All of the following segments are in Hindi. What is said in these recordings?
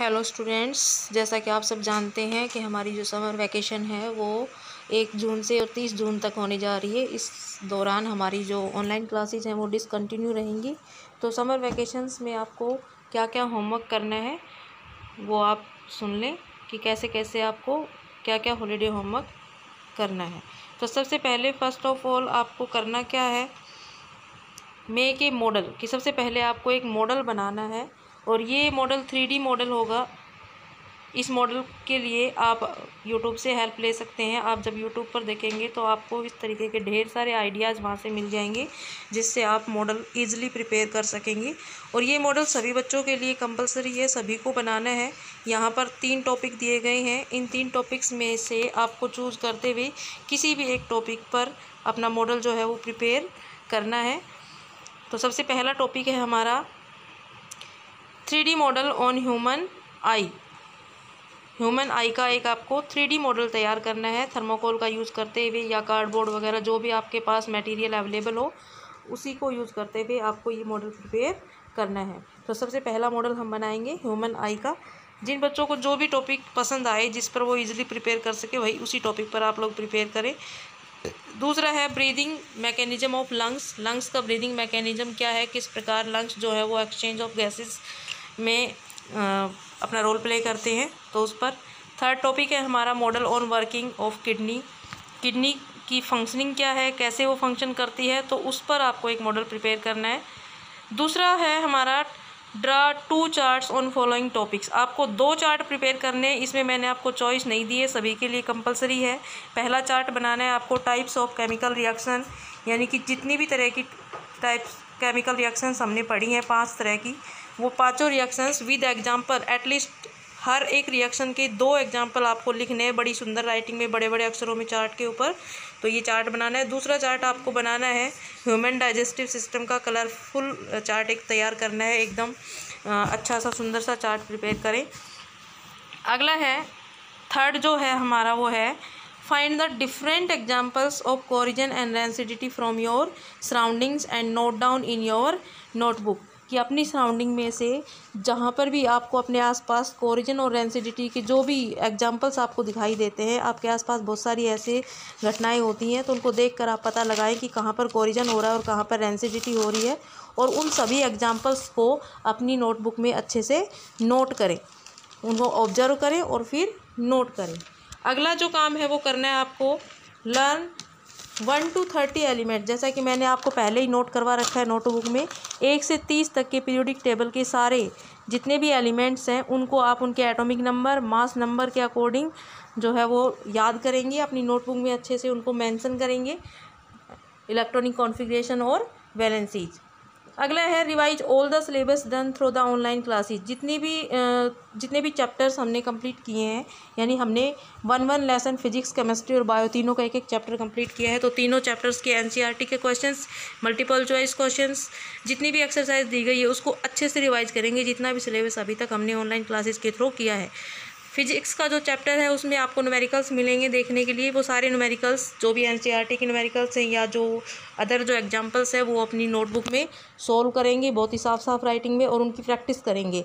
हेलो स्टूडेंट्स, जैसा कि आप सब जानते हैं कि हमारी जो समर वैकेशन है वो 1 जून से और 30 जून तक होने जा रही है। इस दौरान हमारी जो ऑनलाइन क्लासेस हैं वो डिसकंटिन्यू रहेंगी। तो समर वैकेशंस में आपको क्या क्या होमवर्क करना है वो आप सुन लें कि कैसे कैसे आपको क्या क्या हॉलीडे होमवर्क करना है। तो सबसे पहले फर्स्ट ऑफ ऑल आपको करना क्या है, मेक ए मॉडल कि सबसे पहले आपको एक मॉडल बनाना है और ये मॉडल 3D मॉडल होगा। इस मॉडल के लिए आप यूट्यूब से हेल्प ले सकते हैं। आप जब यूट्यूब पर देखेंगे तो आपको इस तरीके के ढेर सारे आइडियाज़ वहाँ से मिल जाएंगे जिससे आप मॉडल ईज़िली प्रिपेयर कर सकेंगे। और ये मॉडल सभी बच्चों के लिए कंपलसरी है, सभी को बनाना है। यहाँ पर 3 टॉपिक दिए गए हैं। इन 3 टॉपिक्स में से आपको चूज़ करते हुए किसी भी एक टॉपिक पर अपना मॉडल जो है वो प्रिपेयर करना है। तो सबसे पहला टॉपिक है हमारा 3D model on human I. Human आई का एक आपको 3D मॉडल तैयार करना है थर्मोकोल का यूज़ करते हुए या कार्डबोर्ड वगैरह जो भी आपके पास मटेरियल अवेलेबल हो उसी को यूज़ करते हुए आपको ये मॉडल प्रिपेयर करना है। तो सबसे पहला मॉडल हम बनाएंगे ह्यूमन आई का। जिन बच्चों को जो भी टॉपिक पसंद आए जिस पर वो इजीली प्रिपेयर कर सके वही उसी टॉपिक पर आप लोग प्रिपेयर करें। दूसरा है breathing mechanism of lungs. Lungs का ब्रीदिंग मैकेनिज्म क्या है, किस प्रकार लंग्स जो है वो एक्सचेंज ऑफ गैसेस में अपना रोल प्ले करते हैं, तो उस पर। थर्ड टॉपिक है हमारा model on working of kidney. Kidney की फंक्शनिंग क्या है, कैसे वो फंक्शन करती है, तो उस पर आपको एक मॉडल प्रिपेयर करना है। दूसरा है हमारा draw 2 charts on following topics. आपको 2 चार्ट प्रिपेयर करने हैं, इसमें मैंने आपको चॉइस नहीं दी है, सभी के लिए कंपलसरी है। पहला चार्ट बनाना है आपको टाइप्स ऑफ केमिकल रिएक्शन, यानी कि जितनी भी तरह की टाइप्स केमिकल रिएक्शंस हमने पढ़ी हैं 5 तरह की, वो 5 रिएक्शंस विद एग्जाम्पल। एटलीस्ट हर एक रिएक्शन के 2 एग्जाम्पल आपको लिखने हैं बड़ी सुंदर राइटिंग में, बड़े बड़े अक्षरों में चार्ट के ऊपर। तो ये चार्ट बनाना है। दूसरा चार्ट आपको बनाना है ह्यूमन डाइजेस्टिव सिस्टम का कलरफुल चार्ट एक तैयार करना है, एकदम अच्छा सा सुंदर सा चार्ट प्रिपेयर करें। अगला है थर्ड जो है हमारा वो है find the different examples of corrosion and rancidity from your surroundings and note down in your notebook. कि अपनी सराउंडिंग में से जहाँ पर भी आपको अपने आसपास कोरिजन और रेंसिडिटी के जो भी एग्जांपल्स आपको दिखाई देते हैं, आपके आसपास बहुत सारी ऐसे घटनाएं होती हैं, तो उनको देखकर आप पता लगाएं कि कहाँ पर कोरिजन हो रहा है और कहाँ पर रेंसिडिटी हो रही है, और उन सभी एग्जांपल्स को अपनी नोटबुक में अच्छे से नोट करें, उनको ऑब्जर्व करें और फिर नोट करें। अगला जो काम है वो करना है आपको लर्न 1 to 30 एलिमेंट। जैसा कि मैंने आपको पहले ही नोट करवा रखा है नोटबुक में, 1 से 30 तक के पीरियोडिक टेबल के सारे जितने भी एलिमेंट्स हैं उनको आप उनके एटॉमिक नंबर, मास नंबर के अकॉर्डिंग जो है वो याद करेंगे, अपनी नोटबुक में अच्छे से उनको मेंशन करेंगे, इलेक्ट्रॉनिक कॉन्फ़िगरेशन और वैलेंसीज। अगला है revise all the syllabus done through the online classes. जितने भी चैप्टर्स हमने कंप्लीट किए हैं, यानी हमने 1 लेसन फिजिक्स, केमिस्ट्री और बायो तीनों का एक चैप्टर कंप्लीट किया है, तो तीनों चैप्टर्स के एनसीईआरटी के क्वेश्चंस, मल्टीपल चॉइस क्वेश्चंस, जितनी भी एक्सरसाइज दी गई है उसको अच्छे से रिवाइज करेंगे, जितना भी सिलेबस अभी तक हमने ऑनलाइन क्लासेस के थ्रू किया है। फिजिक्स का जो चैप्टर है उसमें आपको न्यूमेरिकल्स मिलेंगे देखने के लिए, वो सारे न्यूमेरिकल्स जो भी एनसीईआरटी के न्यूमेरिकल्स हैं या जो अदर जो एग्जांपल्स है वो अपनी नोटबुक में सोल्व करेंगे बहुत ही साफ राइटिंग में, और उनकी प्रैक्टिस करेंगे।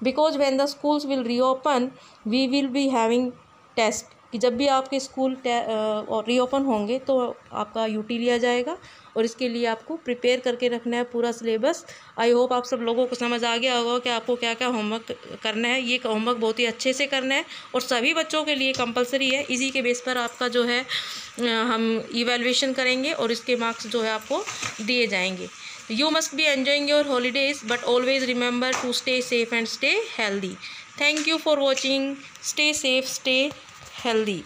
Because when the schools will reopen we will be having test. कि जब भी आपके स्कूल रीओपन होंगे तो आपका यूटी लिया जाएगा, और इसके लिए आपको प्रिपेयर करके रखना है पूरा सिलेबस। आई होप आप सब लोगों को समझ आ गया होगा कि आपको क्या क्या होमवर्क करना है। ये होमवर्क बहुत ही अच्छे से करना है और सभी बच्चों के लिए कंपलसरी है। इसी के बेस पर आपका जो है हम इवैल्यूएशन करेंगे और इसके मार्क्स जो है आपको दिए जाएंगे। You must be enjoying your holidays but always remember to stay safe and stay healthy. Thank you for watching. Stay safe, stay healthy.